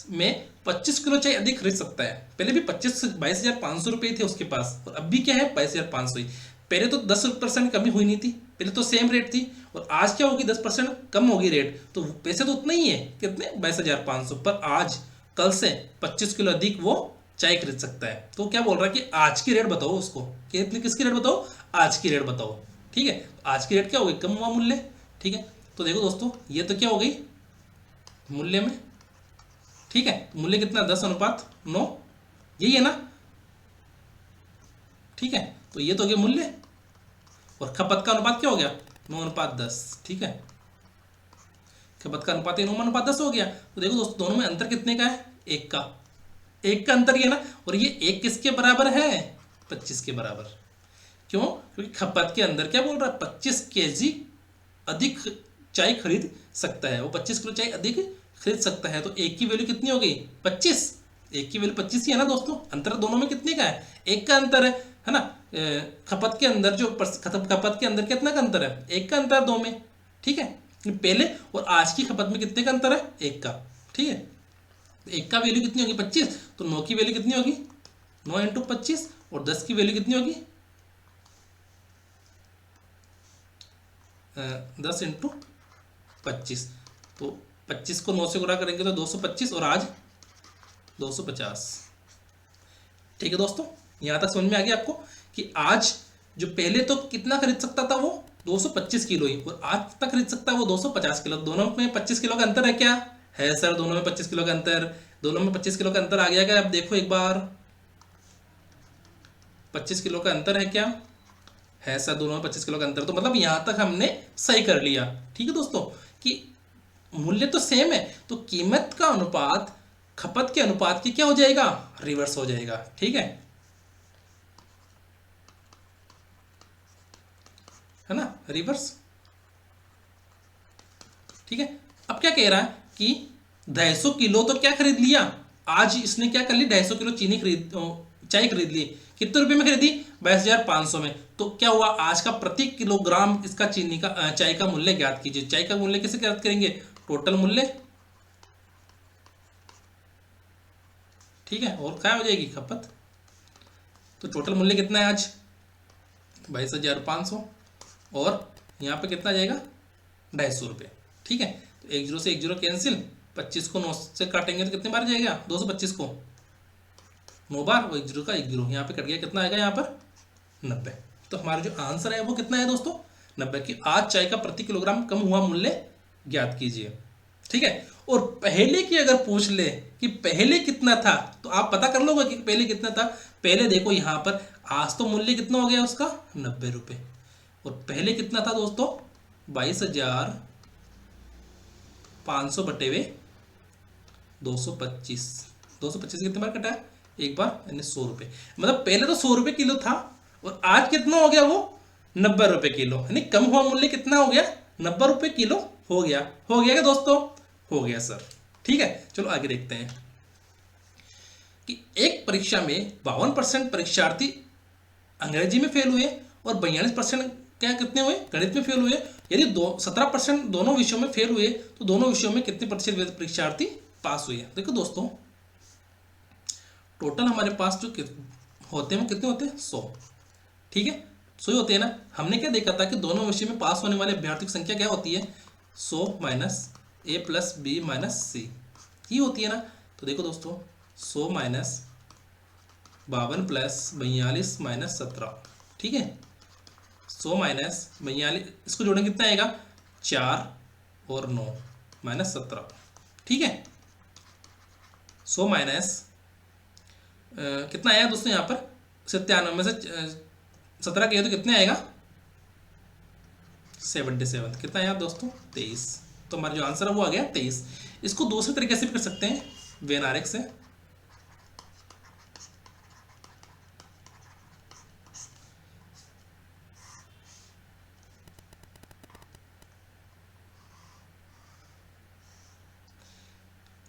में 25 किलो चाय अधिक खरीद सकता है। पहले भी 22,500 रुपये थे उसके पास, और अब भी क्या है 22,500 ही। पहले तो 10% कमी हुई नहीं थी, पहले तो सेम रेट थी, और आज क्या होगी 10% कम होगी रेट, तो पैसे तो उतना ही है, कितने 22,500, पर आज कल से 25 किलो अधिक वो चाय खरीद सकता है। तो क्या बोल रहा है कि आज की रेट बताओ उसको, कितनी किसकी रेट बताओ, आज की रेट बताओ। ठीक है, आज की रेट क्या हो गई कम हुआ मूल्य। ठीक है, तो देखो दोस्तों ये तो क्या हो गई मूल्य में। ठीक है, मूल्य कितना 10:9, यही है ना। ठीक है, तो ये तो हो गया मूल्य, और खपत का अनुपात क्या हो गया 9:10। ठीक है, खपत का अनुपात 9:10 हो गया। तो देखो दोस्तों दोनों में अंतर कितने का है, एक का अंतर ये ना, और ये एक किसके बराबर है 25 के बराबर। क्यों, क्योंकि खपत के अंदर क्या बोल रहा है 25 kg अधिक चाय खरीद सकता है, वो 25 किलो चाय अधिक खरीद सकता है। तो एक की वैल्यू कितनी हो गई 25, एक की वैल्यू 25 ही है ना दोस्तों। अंतर दोनों में कितने का है, एक का अंतर है ना। खपत के अंदर जो खपत के अंदर कितना का अंतर है, एक का अंतर दो में। ठीक है, पहले और आज की खपत में कितने का अंतर है, एक का। ठीक है, एक का वैल्यू कितनी होगी 25, तो 9 की वैल्यू कितनी होगी 9 इंटू 25, और 10 की वैल्यू कितनी होगी 10 इंटू 25। तो 25 को 9 से गुणा करेंगे तो 225, और आज 250। ठीक है दोस्तों, यहाँ तक समझ में आ गया आपको कि आज जो पहले तो कितना खरीद सकता था वो 225 किलो ही, और आज तक खरीद सकता है वो 250 किलो। दोनों में 25 किलो का अंतर है क्या, है सर, दोनों में 25 किलो का अंतर, दोनों में 25 किलो का अंतर आ गया क्या, अब देखो एक बार 25 किलो का अंतर है क्या, है सर, दोनों में 25 किलो का अंतर। तो मतलब यहां तक हमने सही कर लिया। ठीक है दोस्तों, कि मूल्य तो सेम है, तो कीमत का अनुपात खपत के अनुपात की क्या हो जाएगा, रिवर्स हो जाएगा। ठीक है ना, रिवर्स। ठीक है, अब क्या कह रहा है कि 250 किलो तो क्या खरीद लिया, आज इसने क्या कर ली 250 किलो चीनी चाय खरीद ली, कितने रुपए में खरीदी 22,500 में। तो क्या हुआ, आज का प्रति किलोग्राम इसका चीनी का चाय का मूल्य ज्ञात कीजिए। चाय का मूल्य कैसे ज्ञात करेंगे, टोटल मूल्य। ठीक है, और क्या हो जाएगी खपत, तो टोटल मूल्य कितना है आज 22,500, और यहाँ पे कितना जाएगा 250 रुपये। ठीक है, तो 1 0 से 1 0 कैंसिल, 25 को 9 से काटेंगे तो कितने बार जाएगा 225 को 9 बार और 1 जीरो का 1 जीरो, यहाँ पे कट गया, कितना आएगा यहाँ पर 90। तो हमारा जो आंसर है वो कितना है दोस्तों 90 कि आज चाय का प्रति किलोग्राम कम हुआ मूल्य ज्ञात कीजिए। ठीक है, और पहले की अगर पूछ ले कि पहले कितना था तो आप पता कर लोगे कि पहले कितना था। पहले देखो यहाँ पर आज तो मूल्य कितना हो गया उसका 90 रुपये, और पहले कितना था दोस्तों 22,500 बटे हुए 225। 225 कितने बार कटा है, एक बार, यानी 100 रुपये। मतलब पहले तो 100 रुपये किलो था और आज कितना हो गया वो 90 रुपये किलो, यानी कम हुआ मूल्य कितना हो गया 90 रुपये किलो हो गया। हो गया क्या दोस्तों, हो गया सर। ठीक है, चलो आगे देखते हैं कि एक परीक्षा में 52% परीक्षार्थी अंग्रेजी में फेल हुए और 42% क्या कितने हुए गणित में फेल हुए। यदि 17% दोनों विषयों में फेल हुए तो दोनों विषयों में कितने प्रतिशत परीक्षार्थी पास हुए। देखो दोस्तों टोटल हमारे पास जो होते हैं वो कितने होते हैं 100। ठीक है, 100 ही होते हैं ना। हमने क्या देखा था कि दोनों विषय में पास होने वाले अभ्यर्थियों की संख्या क्या होती है 100 माइनस ए प्लस बी माइनस सी, ये होती है ना। तो देखो दोस्तों 100 माइनस 52 प्लस 42 माइनस 17। ठीक है, 100 माइनस 42, इसको जोड़ें कितना आएगा 4 और 9 माइनस 17। ठीक है, 100 माइनस कितना आया दोस्तों यहाँ पर 97 में से 17 किया तो कितने आएगा 77। कितना आया दोस्तों 23। तो हमारा जो आंसर है वो आ गया 23। इसको दूसरे तरीके से भी कर सकते हैं वेन आरेख से।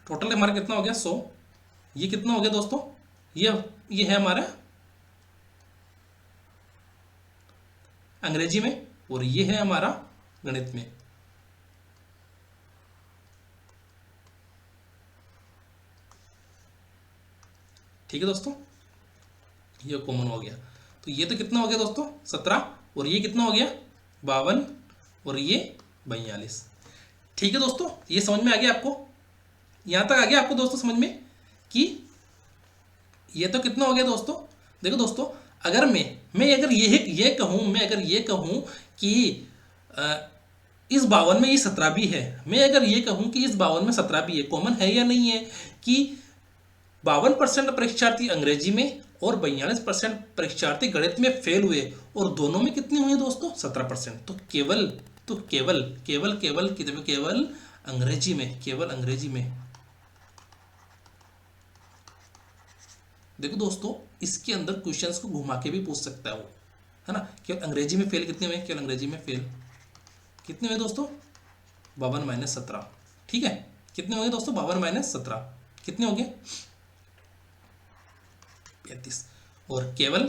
टोटल हमारा कितना हो गया 100, ये कितना हो गया दोस्तों ये है हमारा अंग्रेजी में और ये है हमारा गणित में। ठीक है दोस्तों, ये कॉमन हो गया। तो ये तो कितना हो गया दोस्तों 17 और ये कितना हो गया 52 और ये 42। ठीक है दोस्तों, ये समझ में आ गया आपको, यहां तक आ गया आपको दोस्तों समझ में कि ये तो कितना हो गया दोस्तों। देखो दोस्तों अगर मैं अगर ये कहूं कि इस 52 में ये 17 भी है, मैं अगर ये कहूं कि इस 52 में 17 भी है, कॉमन है या नहीं है कि 52% परीक्षार्थी अंग्रेजी में और 42% परीक्षार्थी गणित में फेल हुए और दोनों में कितने हुए दोस्तों 17%। तो केवल अंग्रेजी में देखो दोस्तों इसके अंदर क्वेश्चंस को घुमा के भी पूछ सकता है वो, है ना। केवल अंग्रेजी में फेल कितने हुए, केवल अंग्रेजी में फेल कितने हुए दोस्तों 52 माइनस 17। ठीक है, कितने हो गए दोस्तों 52 माइनस 17 कितने हो गए 35। और केवल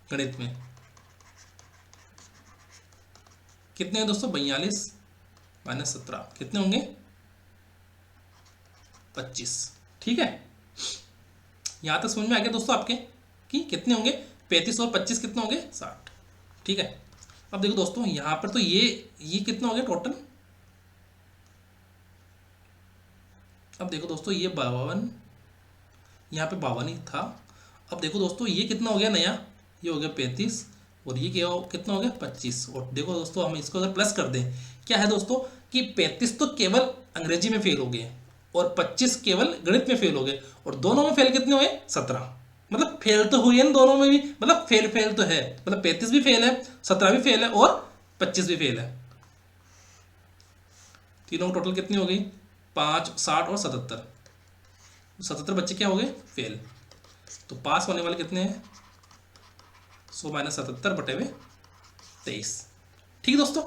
गणित में कितने हैं दोस्तों 42 माइनस 17 कितने होंगे 25। ठीक है, यहां तक समझ में आ गया दोस्तों आपके कि कितने होंगे 35 और 25 कितने होंगे 60। ठीक है, अब देखो दोस्तों यहां पर तो ये कितना हो गया टोटल। अब देखो दोस्तों ये 52 यहाँ पे 52 ही था। अब देखो दोस्तों ये कितना हो गया नया, ये हो गया 35 और ये कितना हो गया 25। और देखो दोस्तों हम इसको अगर प्लस कर दें क्या है दोस्तों कि 35 तो केवल अंग्रेजी में फेल हो गए और 25 केवल गणित में फेल हो गए और दोनों में फेल कितने हुए 17। मतलब फेल तो हुई है ना दोनों में भी, मतलब फेल तो है, मतलब 35 भी फेल है 17 भी फेल है और 25 भी फेल है। तीनों टोटल कितनी हो गई 5 60 और 77 बच्चे क्या हो गए फेल। तो पास होने वाले कितने हैं 100 माइनस 77 बटे हुए 23। ठीक है दोस्तों,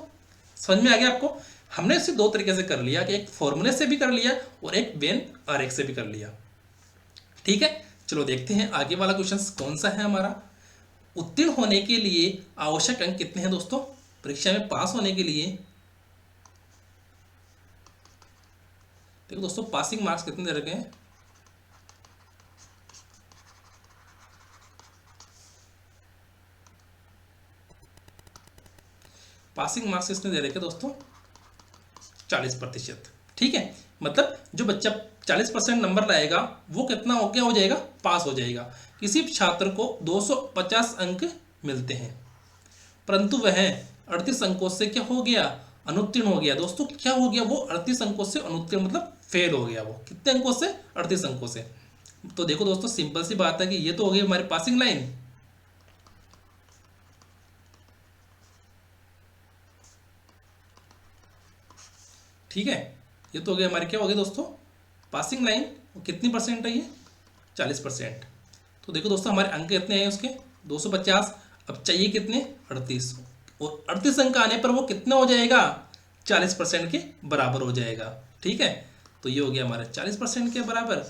समझ में आ गया आपको। हमने इसे दो तरीके से कर लिया कि एक फॉर्मूले से भी कर लिया और एक वेन आरेख से भी कर लिया। ठीक है, चलो देखते हैं आगे वाला क्वेश्चन कौन सा है हमारा। उत्तीर्ण होने के लिए आवश्यक अंक कितने हैं दोस्तों परीक्षा में पास होने के लिए। देखो दोस्तों पासिंग मार्क्स कितने दे रखे हैं, पासिंग मार्क्स कितने दे रखे दोस्तों 40%। ठीक है, मतलब जो बच्चा 40% नंबर लाएगा वो कितना हो गया, हो जाएगा, पास हो जाएगा। किसी छात्र को 250 अंक मिलते हैं परंतु वह 38 अंकों से क्या हो गया, अनुत्तीर्ण हो गया। दोस्तों क्या हो गया, वो 38 अंकों से अनुत्तीर्ण मतलब फेल हो गया। वो कितने अंकों से, 38 अंकों से। तो देखो दोस्तों सिंपल सी बात है कि ये तो हो गई हमारी पासिंग लाइन। ठीक है, ये तो हो गया हमारी क्या हो गई दोस्तों, पासिंग लाइन। कितनी परसेंट है ये, 40%। तो देखो दोस्तों हमारे अंक कितने आए उसके, 250। अब चाहिए कितने, 38, और 38 अंक आने पर वो कितना हो जाएगा, 40% के बराबर हो जाएगा। ठीक है, तो ये हो गया हमारा 40% के बराबर।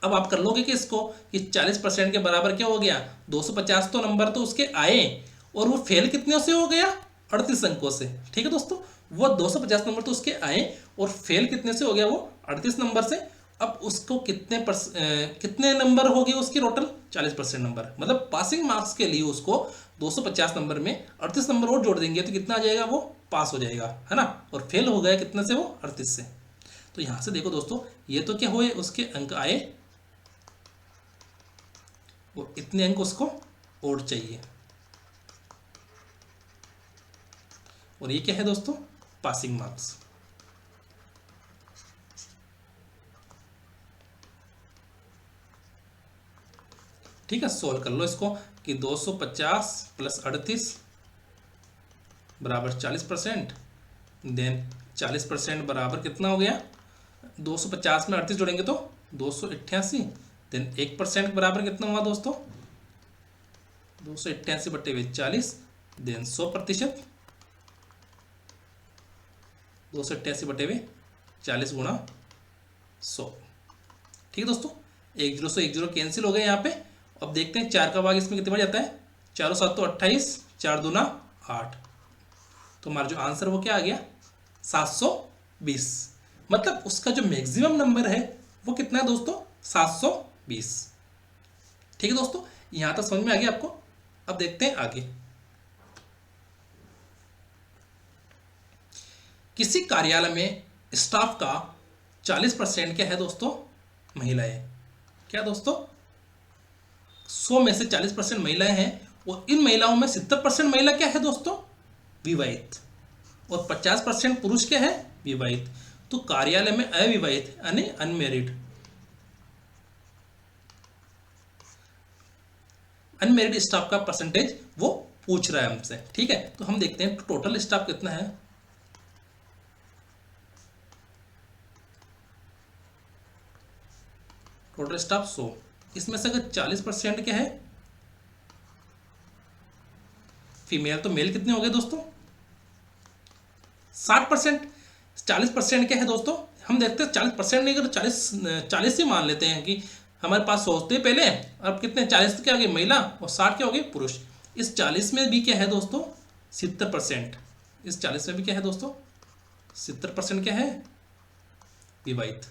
अब आप कर लोगे कि इसको कि 40% के बराबर क्या हो गया, 250 तो नंबर तो उसके आए और वो फेल कितने से हो गया, 38 अंकों से। ठीक है दोस्तों, वो 250 नंबर तो उसके आए और फेल कितने से हो गया, वो 38 नंबर से। अब उसको कितने नंबर हो गए उसके टोटल, 40% नंबर। मतलब पासिंग मार्क्स के लिए उसको 250 नंबर में 38 नंबर और जोड़ देंगे तो कितना आ जाएगा, वो पास हो जाएगा, है ना। और फेल हो गया कितने से, वो 38 से। तो यहां से देखो दोस्तों ये तो क्या हुए, उसके अंक आए और इतने अंक उसको और चाहिए, और ये क्या है दोस्तों, पासिंग मार्क्स। ठीक है, सोल्व कर लो इसको कि 250 प्लस 38 बराबर 40%, देन 40% बराबर कितना हो गया, 250 में 38 जोड़ेंगे तो 288, देन 1% बराबर कितना हुआ दोस्तों, 288 बटे हुए 40, देन 100%, 288 बटे हुए 40 गुणा 100। ठीक है दोस्तों, 1 0 से 1 0 कैंसिल हो गए यहाँ पे। अब देखते हैं 4 का भाग इसमें कितने बार जाता है, 4 7 तो 28, 4 दूना 8, तो हमारा जो आंसर वो क्या आ गया, 720। मतलब उसका जो मैक्सिमम नंबर है वो कितना है दोस्तों, 720। ठीक है दोस्तों, यहां तक समझ में आ गया आपको। अब देखते हैं आगे। किसी कार्यालय में स्टाफ का 40% क्या है दोस्तों, महिलाएं। क्या दोस्तों, 100 में से 40% महिलाएं हैं और इन महिलाओं में 70% महिला क्या है दोस्तों, विवाहित, और 50% पुरुष क्या है, विवाहित। तो कार्यालय में अविवाहित यानी अनमेरिड, अनमेरिड स्टाफ का परसेंटेज वो पूछ रहा है हमसे। ठीक है, तो हम देखते हैं टोटल स्टाफ कितना है। टोटल स्टाफ 100, इसमें से अगर 40% क्या है फीमेल, तो मेल कितने हो गए दोस्तों, 60%। 40% क्या है दोस्तों, हम देखते हैं 40% नहीं, अगर 40 ही मान लेते हैं कि हमारे पास सोचते पहले। अब कितने, 40 तो क्या हो गई महिला और 60 क्या हो गई पुरुष। इस 40 में भी क्या है दोस्तों, 70%। इस 40 में भी क्या है दोस्तों, 70% क्या है, विवाहित।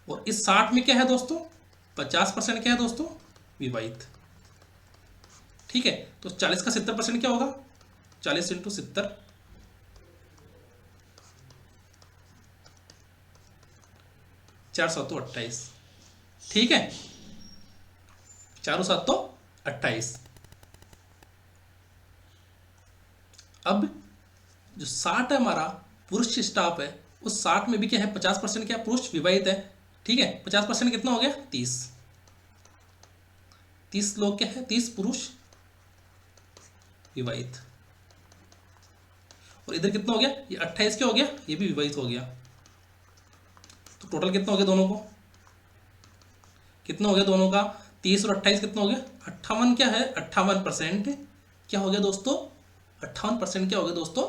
और इस 60 में क्या है दोस्तों, 50% क्या है दोस्तों, विवाहित। ठीक है, तो 40 का 70% क्या होगा, 40 इंटू 70, 4 7 तो 28। ठीक है, 4 7 तो 28। अब जो 60 है हमारा पुरुष स्टाफ है, उस 60 में भी क्या है, 50% क्या पुरुष विवाहित है। ठीक है, 50% कितना हो गया, 30 लोग क्या है, 30 पुरुष विवाहित। और इधर कितना हो गया, ये 28 क्या हो गया, ये भी विवाहित हो गया। तो टोटल कितना हो गया दोनों को, कितना हो गया दोनों का, 30 और 28 कितना हो गया, 58 क्या है, 58% क्या हो गया दोस्तों, 58% क्या हो गया दोस्तों,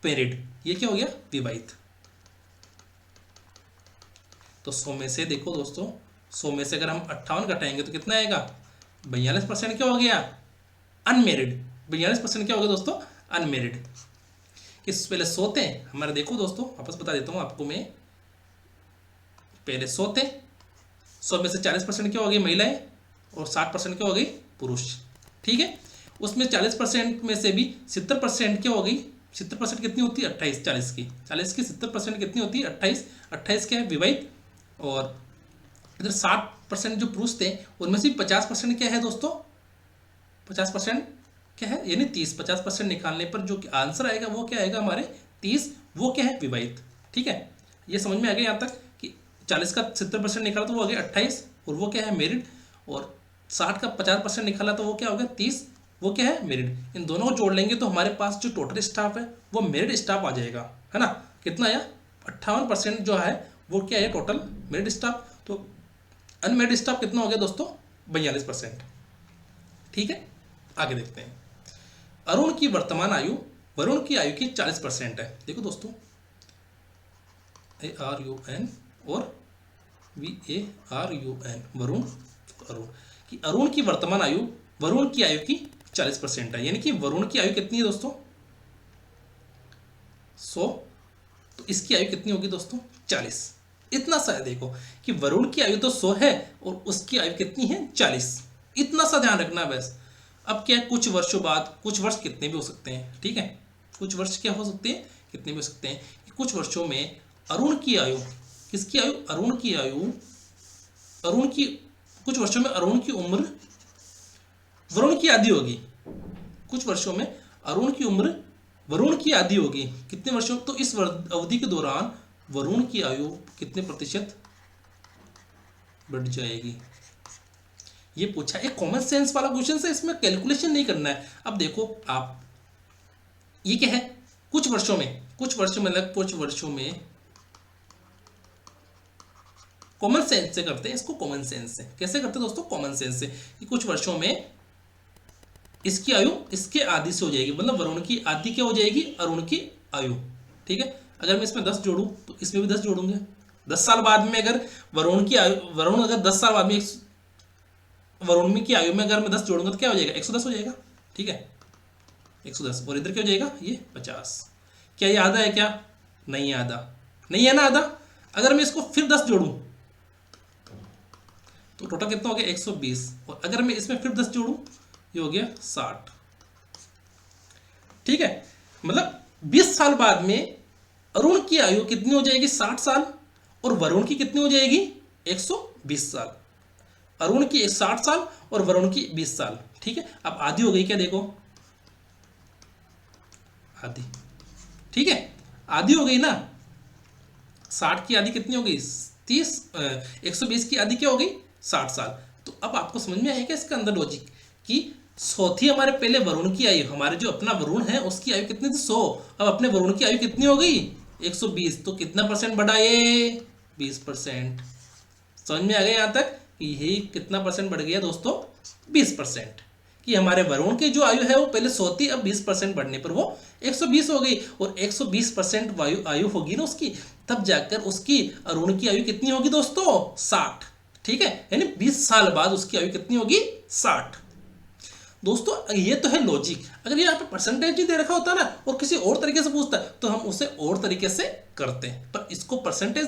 पेरिड। ये क्या हो गया, विवाहित। तो 100 में से देखो दोस्तों, 100 में से अगर हम 58 घटाएंगे तो कितना आएगा, 42% क्या हो गया, अनमेरिड। 42% क्या हो गया दोस्तों, अनमेरिड। किस पहले सोते हैं हमारे, देखो दोस्तों वापस बता देता हूं आपको मैं, पहले सोते 100 में से 40% क्या हो गई महिलाएं और 60% क्या हो गई पुरुष। ठीक है, उसमें 40% में से भी 70% क्या हो गई 70% कितनी होती है 28, 40 की 70% कितनी होती है 28, 28 क्या है विवाहित, और इधर 60% जो पुरुष थे उनमें से 50% क्या है दोस्तों, 50% क्या है यानी 30, 50% निकालने पर जो आंसर आएगा वो क्या आएगा हमारे 30, वो क्या है विवाहित। ठीक है, ये समझ में आ गया यहाँ तक कि 40 का 70% निकाला तो वो आ गया 28 और वो क्या है मेरिड, और 60 का 50% निकाला तो वो क्या हो गया 30, वो क्या है मेरिड। इन दोनों को जोड़ लेंगे तो हमारे पास जो टोटल स्टाफ है वो मेरिड स्टाफ आ जाएगा, है ना। कितना आया 58% जो है वो क्या है टोटल मेरिड स्टाफ। तो अनमेरिड स्टाफ कितना हो गया दोस्तों 42%। ठीक है, आगे देखते हैं। अरुण की वर्तमान आयु वरुण की आयु की 40% है। देखो दोस्तों ARUN और VARUN वरुण, अरुण कि अरुण की वर्तमान आयु वरुण की आयु की 40% है, यानी कि वरुण की आयु कितनी है दोस्तों 100, तो इसकी आयु कितनी होगी दोस्तों 40। इतना सा है देखो कि वरुण की आयु तो 100 है और उसकी आयु कितनी है 40, इतना सा ध्यान रखना बस। अब क्या है कुछ वर्षों बाद, कुछ वर्ष कितने भी हो सकते हैं, ठीक है, कुछ वर्ष क्या हो सकते हैं कितने भी हो सकते हैं कि कुछ वर्षों में अरुण की आयु, किसकी आयु अरुण की आयु, अरुण की कुछ वर्षों में अरुण की उम्र वरुण की आधी होगी, कुछ वर्षों में अरुण की उम्र वरुण की आधी होगी। कितने वर्षों, तो इस अवधि के दौरान वरुण की आयु कितने प्रतिशत बढ़ जाएगी। ये पूछा, एक कॉमन सेंस वाला क्वेश्चन है, इसमें कैलकुलेशन नहीं करना है। अब देखो आप, ये क्या है कुछ वर्षों में, कुछ वर्षों में मतलब कुछ वर्षों में कॉमन सेंस से करते हैं इसको, कॉमन सेंस से कैसे करते हैं दोस्तों कॉमन सेंस से कि कुछ वर्षों में इसकी आयु इसके आधी से हो जाएगी, मतलब वरुण की आधी क्या हो जाएगी अरुण की आयु। ठीक है, अगर मैं इसमें 10 जोड़ूं तो इसमें भी 10 जोड़ूंगे। 10 साल बाद में अगर वरुण की आयु, वरुण अगर 10 साल बाद में वरुण की आयु में अगर मैं 10 जोड़ूंगा तो क्या हो जाएगा 110 हो जाएगा। ठीक है 110, और इधर क्या हो जाएगा ये 50। क्या ये आधा है क्या, नहीं आधा, नहीं है ना आधा। अगर मैं इसको फिर 10 जोड़ूं तो टोटल कितना हो गया 120, और अगर मैं इसमें फिर 10 जोड़ूं ये हो गया 60। ठीक है, मतलब 20 साल बाद में अरुण की आयु कितनी हो जाएगी 60 साल, और वरुण की कितनी हो जाएगी 120 साल। अरुण की 60 साल और वरुण की 20 साल। ठीक है, अब आधी हो गई क्या, देखो आधी। ठीक है, आधी हो गई ना, 60 की आधी कितनी हो गई 30, 120 की आधी क्या हो गई 60 साल। तो अब आपको समझ में आएगा इसका अंदर लॉजिक कि 100 थी हमारे पहले वरुण की आयु, हमारे जो अपना वरुण है उसकी आयु कितनी थी 100, अब अपने वरुण की आयु कितनी हो गई 120, तो कितना परसेंट बढ़ा ये 20%। समझ में आ गया यहाँ तक कि यही कितना परसेंट बढ़ गया दोस्तों 20%, कि हमारे वरुण की जो आयु है वो पहले 100 थी, अब 20% बढ़ने पर वो 120 हो गई, और 120% आयु होगी ना उसकी, तब जाकर उसकी अरुण की आयु कितनी होगी दोस्तों 60। ठीक है, यानी 20 साल बाद उसकी आयु कितनी होगी 60। दोस्तों ये तो है लॉजिक। अगर यहाँ पे परसेंटेज नहीं दे रखा होता ना और किसी और तरीके से पूछता तो हम उसे और तरीके से करते हैं, पर इसको परसेंटेज